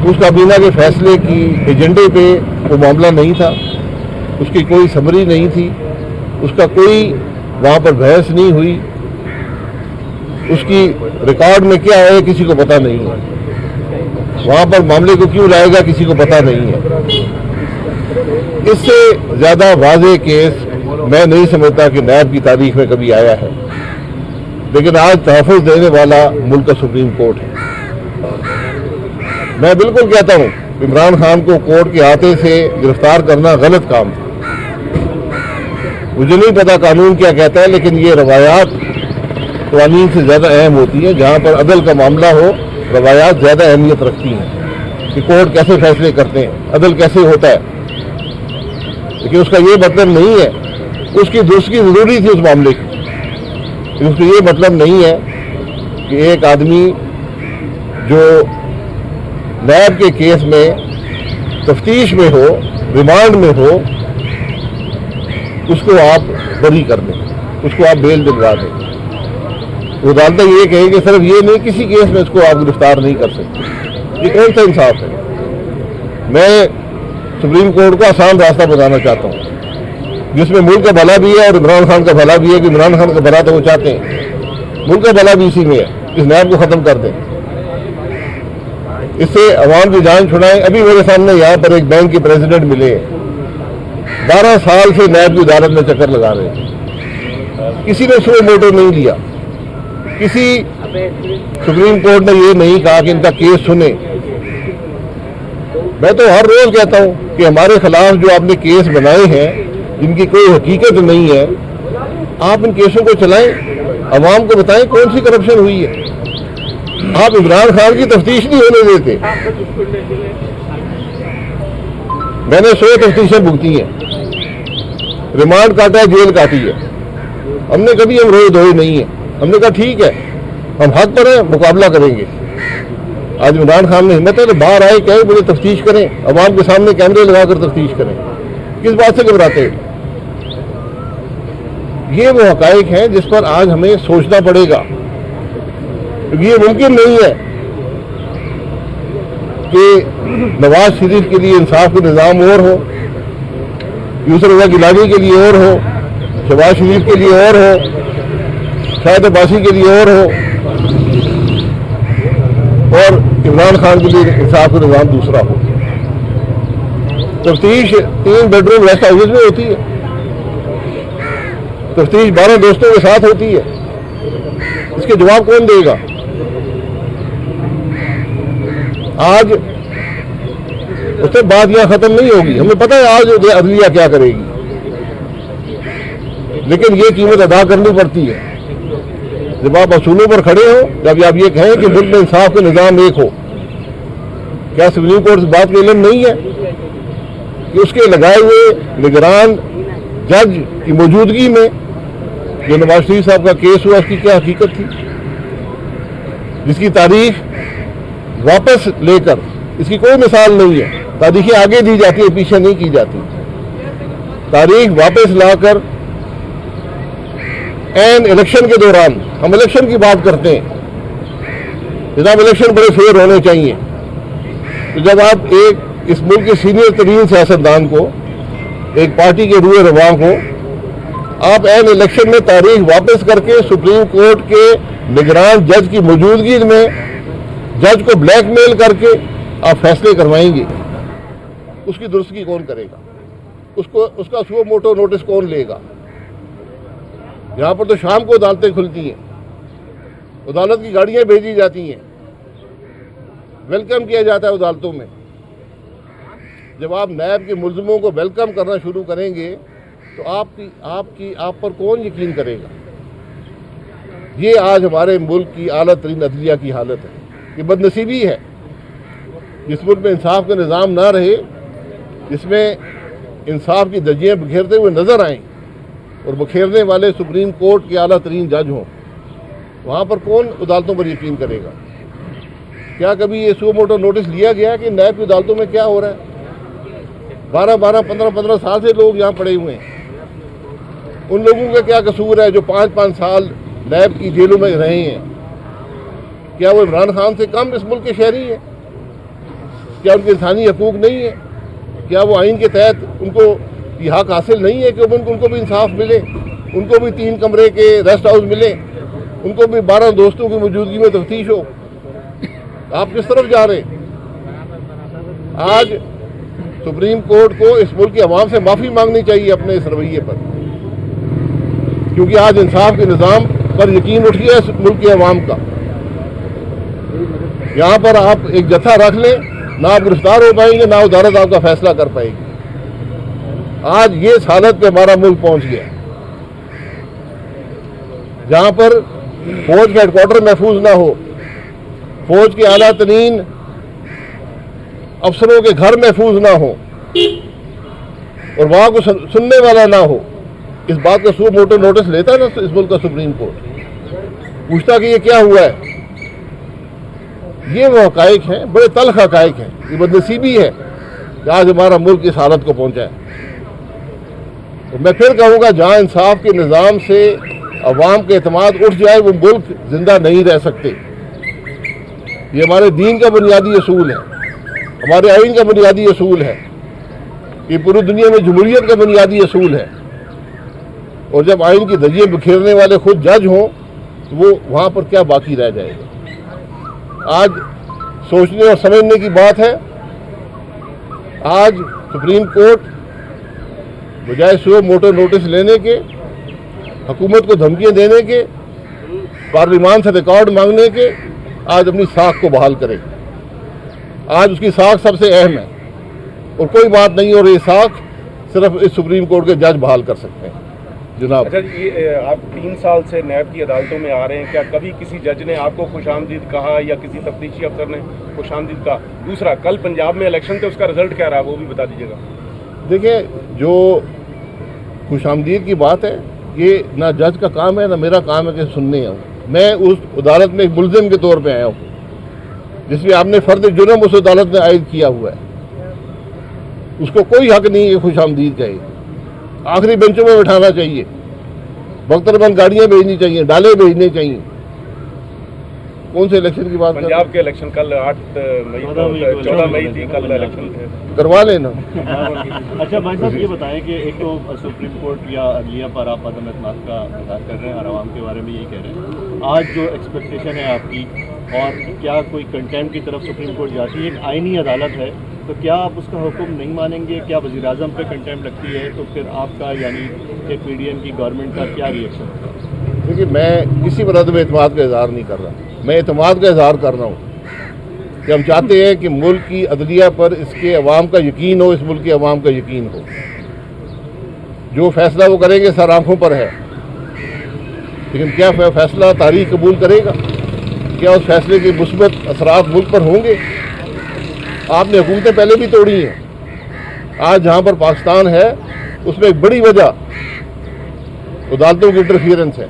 उस काबीना के फैसले की एजेंडे पे वो मामला नहीं था, उसकी कोई समरी नहीं थी, उसका कोई वहाँ पर बहस नहीं हुई, उसकी रिकॉर्ड में क्या है किसी को पता नहीं है, वहाँ पर मामले को क्यों लाएगा किसी को पता नहीं है। इससे ज़्यादा वाज़ेह केस मैं नहीं समझता कि नैब की तारीख में कभी आया है। लेकिन आज तहफ़्फ़ुज़ देने वाला मुल्क का सुप्रीम कोर्ट है। मैं बिल्कुल कहता हूँ इमरान खान को कोर्ट के हाथे से गिरफ्तार करना गलत काम था। मुझे नहीं पता कानून क्या कहता है, लेकिन ये रवायात कानून से ज़्यादा अहम होती है। जहाँ पर अदल का मामला हो, रवायात ज़्यादा अहमियत रखती हैं कि कोर्ट कैसे फैसले करते हैं, अदल कैसे होता है। लेकिन उसका ये मतलब नहीं है, उसकी दुरुस्ती ज़रूरी थी उस मामले की। उसका ये मतलब नहीं है कि एक आदमी जो नैब के केस में तफ्तीश में हो, रिमांड में हो, उसको आप बरी कर दें, उसको आप बेल दिलवा दें। वो अदालतें ये कहें कि सिर्फ ये नहीं, किसी केस में इसको आप गिरफ्तार नहीं कर सकते। ये कौन सा इंसाफ है? मैं सुप्रीम कोर्ट को आसान रास्ता बताना चाहता हूँ जिसमें मुल्क का भला भी है और इमरान खान का भला भी है। कि इमरान खान का भला तो वो चाहते हैं, मुल्क का भला भी इसी में है। इस नैब को ख़त्म कर दें, इससे अवाम की जान छुड़ाएं। अभी मेरे सामने यहाँ पर एक बैंक के प्रेसिडेंट मिले, 12 साल से नैब की अदालत में चक्कर लगा रहे हैं, किसी ने सो मोटो नहीं लिया। किसी सुप्रीम कोर्ट ने ये नहीं कहा कि इनका केस सुने। मैं तो हर रोज कहता हूँ कि हमारे खिलाफ जो आपने केस बनाए हैं, जिनकी कोई हकीकत नहीं है, आप इन केसों को चलाएं, अवाम को बताएं कौन सी करप्शन हुई है। आप इमरान खान की तफ्तीश नहीं होने देते। मैंने 100 तफ्तीशें भुगती हैं, रिमांड काटा है, जेल काटी है। हमने कभी हम रोए धोए नहीं है। हमने कहा ठीक है, हम हक पर हैं, मुकाबला करेंगे। आज इमरान खान ने हिम्मत है तो बाहर आए, कहे मुझे तफ्तीश करें, अवाम के सामने कैमरे लगाकर तफ्तीश करें। किस बात से घबराते हैं? ये वो हकायक हैं जिस पर आज हमें सोचना पड़ेगा। क्योंकि ये मुमकिन नहीं है कि नवाज शरीफ के लिए इंसाफ का निज़ाम और हो, यूसुफ रज़ा गिलानी के लिए और हो, शहबाज शरीफ के लिए और हो, शाहिद अब्बासी के लिए और हो, और इमरान खान के लिए इंसाफ का निज़ाम दूसरा हो। तफ्तीश 3 बेडरूम रेस्ट हाउसेज में होती है, तफ्तीश 12 दोस्तों के साथ होती है। इसके जवाब कौन देगा? आज उससे बात यहां खत्म नहीं होगी। हमें पता है आज अदलिया क्या करेगी, लेकिन ये कीमत अदा करनी पड़ती है। जब आप असूलों पर खड़े हो, जब आप ये कहें कि मुल्क में इंसाफ का निज़ाम एक हो, क्या सुप्रीम कोर्ट इस बात का इल्म नहीं है कि उसके लगाए हुए निगरान जज की मौजूदगी में जो नवाज शरीफ साहब का केस हुआ, उसकी क्या हकीकत थी, जिसकी तारीख वापस लेकर इसकी कोई मिसाल नहीं है। तारीखें आगे दी जाती है, पीछे नहीं की जाती। तारीख वापस लाकर एन इलेक्शन के दौरान, हम इलेक्शन की बात करते हैं, जनाब इलेक्शन बड़े फेयर होने चाहिए। तो जब आप एक इस मुल्क के सीनियर तरीन सियासतदान को, एक पार्टी के रूए रवां को, आप एन इलेक्शन में तारीख वापस करके सुप्रीम कोर्ट के निगरान जज की मौजूदगी में जज को ब्लैकमेल करके आप फैसले करवाएंगे, उसकी दुरुस्ती कौन करेगा? उसका सुओ मोटो नोटिस कौन लेगा? यहाँ पर तो शाम को अदालतें खुलती हैं, अदालत की गाड़ियां भेजी जाती हैं, वेलकम किया जाता है अदालतों में। जब आप नैब के मुल्ज़िमों को वेलकम करना शुरू करेंगे तो आप पर कौन यकीन करेगा? ये आज हमारे मुल्क की आला तरीन अदलिया की हालत है। ये बदनसीबी है जिस मुल्क में इंसाफ का निज़ाम ना रहे, जिसमें इंसाफ की धज्जियाँ बिखेरते हुए नजर आएँ और बिखेरने वाले सुप्रीम कोर्ट के आला तरीन जज हों, वहाँ पर कौन अदालतों पर यकीन करेगा? क्या कभी ये सुओ मोटो नोटिस लिया गया कि नैब की अदालतों में क्या हो रहा है? 12-12, 15-15 साल से लोग यहाँ पड़े हुए हैं। उन लोगों का क्या कसूर है जो 5-5 साल नैब की जेलों में रहे हैं? क्या वो इमरान खान से कम इस मुल्क के शहरी हैं? क्या उनके इंसानी हकूक नहीं है? क्या वो आइन के तहत उनको ये हक हासिल नहीं है कि उनको भी इंसाफ मिले, उनको भी 3 कमरे के रेस्ट हाउस मिले, उनको भी 12 दोस्तों की मौजूदगी में तफ्तीश हो? आप किस तरफ जा रहे हैं? आज सुप्रीम कोर्ट को इस मुल्क की अवाम से माफ़ी मांगनी चाहिए अपने इस रवैये पर, क्योंकि आज इंसाफ के निज़ाम पर यकीन उठ गया इस मुल्क की अवाम का। यहाँ पर आप एक जत्था रख लें, ना आप गिरफ्तार हो पाएंगे, ना अदालत आपका फैसला कर पाएगी। आज ये इस हालत पे हमारा मुल्क पहुंच गया जहां पर फौज के हेडक्वार्टर महफूज ना हो, फौज के आला तरीन अफसरों के घर महफूज ना हो और वहां को सुनने वाला ना हो। इस बात का सू मोटो नोटिस लेता ना इस मुल्क का सुप्रीम कोर्ट, पूछता कि ये क्या हुआ है। ये वो हकाइक हैं, बड़े तल्ख हकाइक हैं। ये बदनसीबी है कि आज हमारा मुल्क इस हालत को पहुंचा है। तो मैं फिर कहूँगा, जहाँ इंसाफ के निज़ाम से अवाम के एतमाद उठ जाए वो मुल्क जिंदा नहीं रह सकते। ये हमारे दीन का बुनियादी असूल है, हमारे आइन का बुनियादी असूल है, ये पूरी दुनिया में जमहूरियत का बुनियादी असूल है। और जब आइन की धज्जियाँ बिखेरने वाले खुद जज हों तो वो वहाँ पर क्या बाकी रह जाएगा? आज सोचने और समझने की बात है। आज सुप्रीम कोर्ट बजाय सो मोटो नोटिस लेने के, हुकूमत को धमकियां देने के, पार्लियामान से रिकॉर्ड मांगने के, आज अपनी साख को बहाल करे। आज उसकी साख सबसे अहम है और कोई बात नहीं, और ये साख सिर्फ इस सुप्रीम कोर्ट के जज बहाल कर सकते हैं। जनाब, अच्छा, ये आप 3 साल से नैब की अदालतों में आ रहे हैं, क्या कभी किसी जज ने आपको खुशामदीद कहा या किसी तफ्तीशी अफसर ने खुशामदीद कहा? दूसरा, कल पंजाब में इलेक्शन थे, उसका रिजल्ट क्या रहा वो भी बता दीजिएगा। देखिए, जो खुशामदीद की बात है, ये ना जज का काम है ना मेरा काम है कि सुनने आऊँ। मैं उस अदालत में एक मुलजिम के तौर पे आया हूँ जिसमें आपने फर्द जुर्म उस अदालत में आयद किया हुआ है। उसको कोई हक नहीं है खुशामदीद कहे। आखिरी बेंचों में बैठाना चाहिए, बख्तरबंद गाड़ियाँ भेजनी चाहिए, डाले भेजने चाहिए। कौन से इलेक्शन की बात? पंजाब के इलेक्शन कल 14 मई थी, कल इलेक्शन थे, करवा लेना। अच्छा भाई साहब, ये बताएं कि एक तो सुप्रीम कोर्ट या अदलिया पर आप अदम एतमाद का इज़हार कर रहे हैं और आवाम के बारे में यही कह रहे हैं, आज जो एक्सपेक्टेशन है आपकी, और क्या कोई कंटेम्प्ट की तरफ सुप्रीम कोर्ट जाती है? एक आइनी अदालत है, तो क्या आप उसका हुक्म नहीं मानेंगे? क्या वज़ीर आज़म पे कंटेम्प्ट लगती है तो फिर आपका यानी कि PDM की गवर्नमेंट का क्या रिएक्शन होगा? देखिए, मैं किसी पर अदम एतमाद का इज़हार नहीं कर रहा, मैं एतमाद का इज़हार कर रहा हूँ कि हम चाहते हैं कि मुल्क की अदलिया पर इसके अवाम का यकीन हो, इस मुल्क के अवाम का यकीन हो। जो फैसला वो करेंगे सर आंखों पर है, लेकिन क्या फैसला तारीख कबूल करेगा? क्या उस फैसले के मुस्बत असरात मुल्क पर होंगे? आपने हुकूमतें पहले भी तोड़ी हैं। आज जहाँ पर पाकिस्तान है उसमें एक बड़ी वजह अदालतों की इंटरफियरेंस है।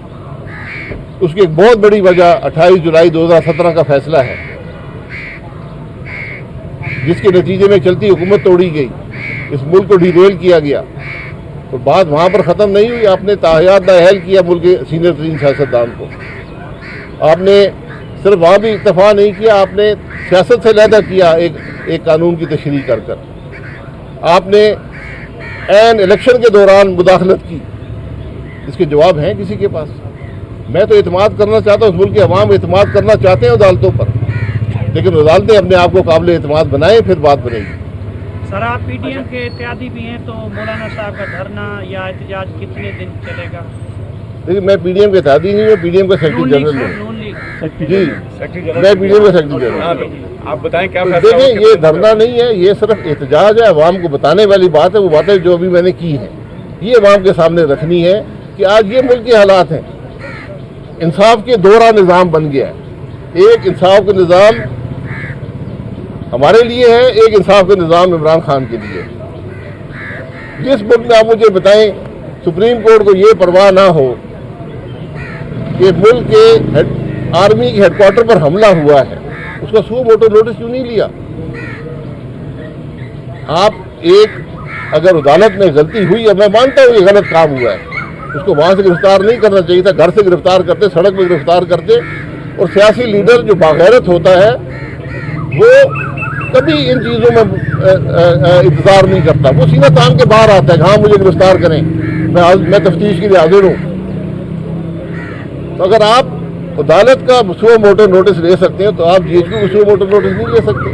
उसकी एक बहुत बड़ी वजह 28 जुलाई 2017 का फैसला है, जिसके नतीजे में चलती हुकूमत तोड़ी गई, इस मुल्क को डिरेल किया गया। और बात वहाँ पर ख़त्म नहीं हुई, आपने ताहयात नाअहल किया मुल्क के सीनियर तरीन सियासतदान को। आपने सिर्फ वहाँ भी इत्तफा नहीं किया, आपने सियासत से लहदा किया एक कानून की तशरीह कर कर। आपने एन इलेक्शन के दौरान मुदाखलत की। इसके जवाब हैं किसी के पास? मैं तो एतमाद करना चाहता हूँ, उस मुल्क के अवाम एतमाद करना चाहते हैं अदालतों पर, लेकिन अदालतें अपने आप को काबिल एतमाद बनाए, फिर बात बनेगी। सर, आप PDM के इत्यादी भी हैं, तो मौलाना साहब का धरना या एहतजाज कितने दिन चलेगा? देखिए, मैं PDM के इत्यादी नहीं हूँ, PDM का सेक्रेटरी जनरल हूँ। जी, मैं PDM का सेक्रेटरी जनरल। आप बताएं क्या? देखिए, ये धरना नहीं है, ये सिर्फ एहतजाज है, अवाम को बताने वाली बात है। वो बातें जो अभी मैंने की हैं ये अवाम के सामने रखनी है कि आज ये मुल्क के हालात हैं। इंसाफ के दोहरा निज़ाम बन गया है। एक इंसाफ का निज़ाम हमारे लिए है, एक इंसाफ का निज़ाम इमरान खान के लिए। जिस मुल्क में आप मुझे बताएं सुप्रीम कोर्ट को ये परवाह ना हो कि मुल्क के आर्मी के हेडक्वार्टर पर हमला हुआ है, उसका सू मोटो नोटिस क्यों नहीं लिया? आप अगर अदालत में गलती हुई है, मैं मानता हूँ ये गलत काम हुआ है, उसको वहाँ से गिरफ्तार नहीं करना चाहिए था, घर से गिरफ्तार करते, सड़क में गिरफ्तार करते। और सियासी लीडर जो बागैरत होता है वो कभी इन चीज़ों में इंतज़ार नहीं करता। वो सीधा तान के बाहर आता है कि हाँ मुझे गिरफ्तार करें, मैं तफ्तीश के लिए हाजिर हूँ। तो अगर आप अदालत का सुओ मोटो नोटिस ले सकते हैं तो आप जीएचक्यू को सुओ मोटो नोटिस नहीं ले सकते,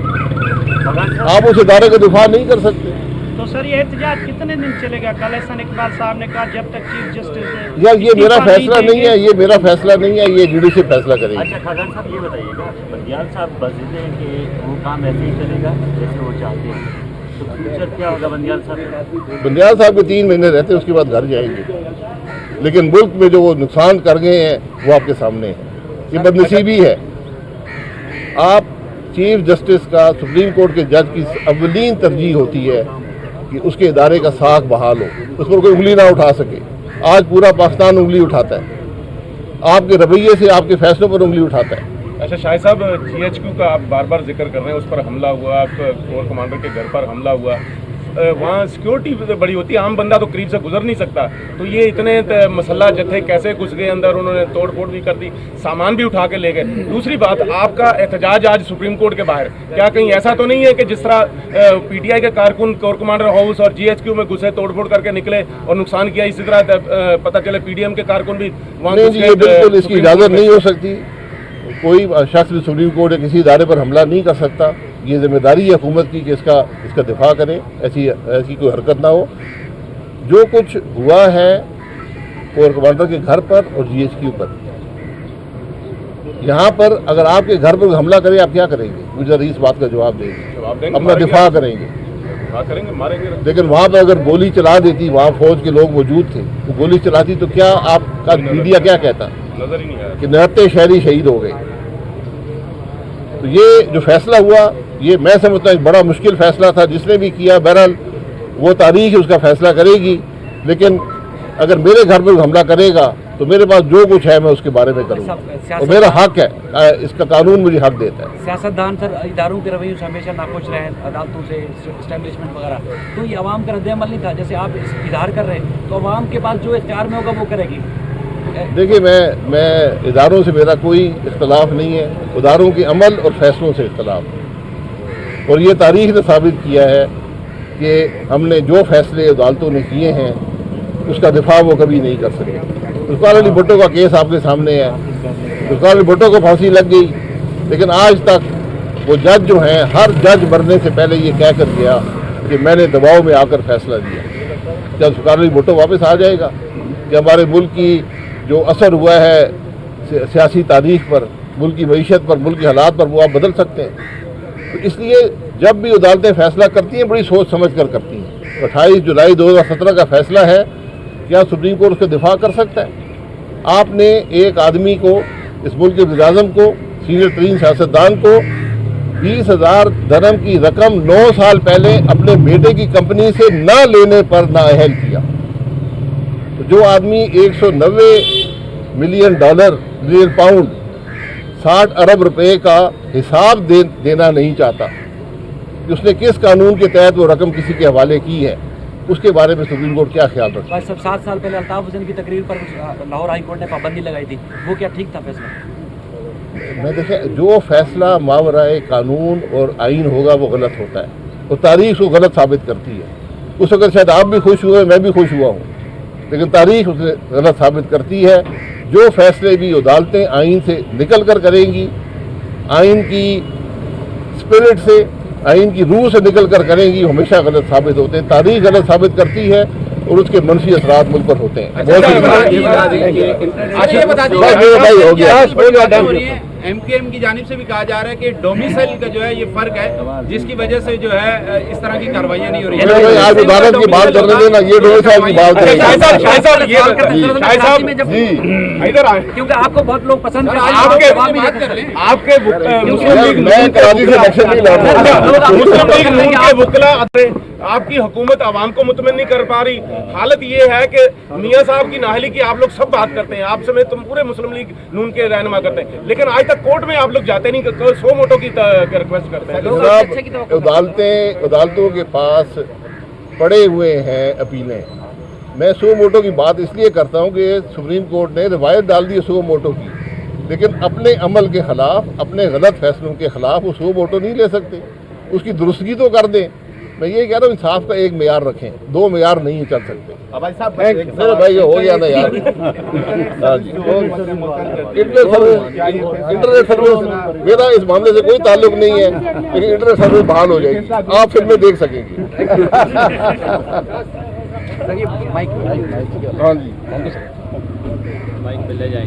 आप उस इदारे का दिफा नहीं कर सकते। तो सर ये एहतजाज कितने दिन चलेगा? कल एहसान इकबाल साहब ने कहा जब तक चीफ जस्टिस यार ये मेरा फैसला नहीं है, ये मेरा फैसला नहीं है, ये जुडिशल फैसला करेगी। अच्छा खान साहब ये बताइएगा, बंदियाल साहब बजीते हैं कि वो काम ऐसे ही चलेगा जैसे वो चाहते हैं, तो फ्यूचर क्या होगा बंदियाल साहब? बंदियाल साहब के 3 महीने रहते हैं, उसके बाद घर जाएंगे। लेकिन मुल्क में जो वो नुकसान कर गए हैं वो आपके सामने है, ये बदनसीबी है। आप चीफ जस्टिस का, सुप्रीम कोर्ट के जज की अव्वलीन तरजीह होती है कि उसके इदारे का साख बहाल हो, उस पर कोई उंगली ना उठा सके। आज पूरा पाकिस्तान उंगली उठाता है, आपके रवैये से, आपके फैसलों पर उंगली उठाता है। अच्छा शाहिद साहब, जीएचक्यू का आप बार बार जिक्र कर रहे हैं, उस पर हमला हुआ, कोर कमांडर के घर पर हमला हुआ, वहाँ सिक्योरिटी बड़ी होती है, आम बंदा तो करीब से गुजर नहीं सकता, तो ये इतने मसल्ला जत्थे कैसे घुस गए अंदर, उन्होंने तोड़ फोड़ भी कर दी, सामान भी उठा के ले गए। दूसरी बात, आपका एहतजाज आज सुप्रीम कोर्ट के बाहर, क्या कहीं ऐसा तो नहीं है कि जिस तरह पीटीआई के कारकुन कोर कमांडर हाउस और जीएचक्यू में घुसे, तोड़ फोड़ करके निकले और नुकसान किया, इसी तरह पता चले पीडीएम के कारकुन भी वहाँ बिल्कुल इसकी इजाज़त नहीं हो सकती। कोई शख्स भी सुप्रीम कोर्ट या किसी इदारे पर हमला नहीं कर सकता। ये जिम्मेदारी है हुकूमत की कि इसका दिफा करें, ऐसी कोई हरकत ना हो। जो कुछ हुआ है कोर कमांडर के घर पर और जीएचक्यू पर, यहाँ पर अगर आपके घर पर हमला करे, आप क्या करेंगे? मुझे जरा इस बात का जवाब देंगे, अपना दिफा करेंगे, मारेंगे। लेकिन वहाँ पर अगर गोली चला देती, वहाँ फौज के लोग मौजूद थे, वो गोली चलाती तो क्या आपका मीडिया क्या कहता? नजर ही नहीं आया कि 69 शहरी शहीद हो गए। तो ये जो फैसला हुआ, ये मैं समझता हूँ बड़ा मुश्किल फैसला था। जिसने भी किया, बहरहाल वो तारीख उसका फैसला करेगी, लेकिन अगर मेरे घर पर हमला करेगा तो मेरे पास जो कुछ है मैं उसके बारे में करूँगा, और मेरा हक है, इसका कानून मुझे हक देता है। सियासतदान सर इदारों के रवैयों से हमेशा नाखुश रहे, अदालतों से, इस्टेब्लिशमेंट वगैरह, तो ये अवाम का रद्द-ए-अमल नहीं था। जैसे आप इजहार कर रहे हैं तो अवाम के पास जो इख्तियार में होगा वो करेगी। देखिए, मैं इदारों से मेरा कोई इख्तलाफ नहीं है, इदारों के अमल और फैसलों से इख्तलाफ है। और ये तारीख ने साबित किया है कि हमने जो फैसले अदालतों ने किए हैं उसका दिफा वो कभी नहीं कर सके। जुल्फ़िकार अली भुट्टो का केस आपके सामने है, जुल्फ़िकार अली भुट्टो को फांसी लग गई, लेकिन आज तक वो जज जो हैं, हर जज मरने से पहले ये कह कर गया कि मैंने दबाव में आकर फैसला दिया। क्या जुल्फ़िकार अली भुट्टो वापस आ जाएगा? कि हमारे मुल्क की जो असर हुआ है सियासी तारीख पर, मुल्क की मईशत पर, मुल्क के हालात पर, वो आप बदल सकते हैं? तो इसलिए जब भी अदालतें फैसला करती हैं बड़ी सोच समझ कर करती हैं। 28 जुलाई 2017 का फैसला है, क्या सुप्रीम कोर्ट उसका दिफा कर सकता है? आपने एक आदमी को, इस मुल्क के वज़ीर-ए-आज़म को, सीनियर तरीन सियासतदान को 20,000 दिरहम की रकम 9 साल पहले अपने बेटे की कंपनी से न लेने पर नाअहल किया। तो जो आदमी 190 मिलियन पाउंड 60 अरब रुपए का हिसाब देना नहीं चाहता, कि उसने किस कानून के तहत वो रकम किसी के हवाले की है, उसके बारे में सुप्रीम कोर्ट क्या ख्याल रखता है? 7 साल पहले अल्ताफ हुसैन की तकरीर पर लाहौर हाई कोर्ट ने पाबंदी लगाई थी, वो क्या ठीक था फैसला? मैं देखें, जो फैसला मावराए कानून और आइन होगा वो गलत होता है, वो तारीख को गलत साबित करती है। उस वक्त शायद आप भी खुश हुए, मैं भी खुश हुआ हूँ, लेकिन तारीख उसे गलत साबित करती है। जो फैसले भी अदालतें आइन से निकल कर करेंगी, आइन की स्पिरिट से, आइन की रूह से निकल कर करेंगी, हमेशा गलत साबित होते हैं। तारीख गलत साबित करती है और उसके मनफी असरात मुल्क पर होते हैं। हो गया। एमकेएम की जानिब से भी कहा जा रहा है कि डोमिसाइल का जो है ये फर्क है, जिसकी वजह से जो है इस तरह की कार्रवाइयां नहीं हो रही है। आज अदालत की बात करने देना, ये डोमिसाइल की बात करें। क्योंकि आपको बहुत लोग पसंद आपके मुस्लिम लीग नून के वकला, आपकी हुकूमत आवाम को मुतमिन नहीं कर पा रही। हालत ये है कि मियां साहब की नाहली की आप लोग सब बात करते हैं, आप समेत तुम पूरे मुस्लिम लीग नून के रहनुमा करते हैं, लेकिन आज तक कोर्ट में आप लोग जाते नहीं, सो मोटो की रिक्वेस्ट करते हैं। अदालतों के पास पड़े हुए हैं अपीलें। मैं सो मोटो की बात इसलिए करता हूं कि सुप्रीम कोर्ट ने रिवायत डाल दी सो मोटो की, लेकिन अपने अमल के खिलाफ, अपने गलत फैसलों के खिलाफ वो सो मोटो नहीं ले सकते। उसकी दुरुस्तगी तो कर दें। मैं ये कह रहा हूँ इंसाफ का एक मेयार रखें, दो मेयार नहीं चल सकते। भाई साहब मेरे भाई हो गया ना यार। हाँ जी, इंटरनेट सर्विस मेरा इस मामले से कोई ताल्लुक नहीं है, लेकिन इंटरनेट सर्विस बहाल हो जाएगी, आप फिल्में देख सकेंगे। हाँ जी।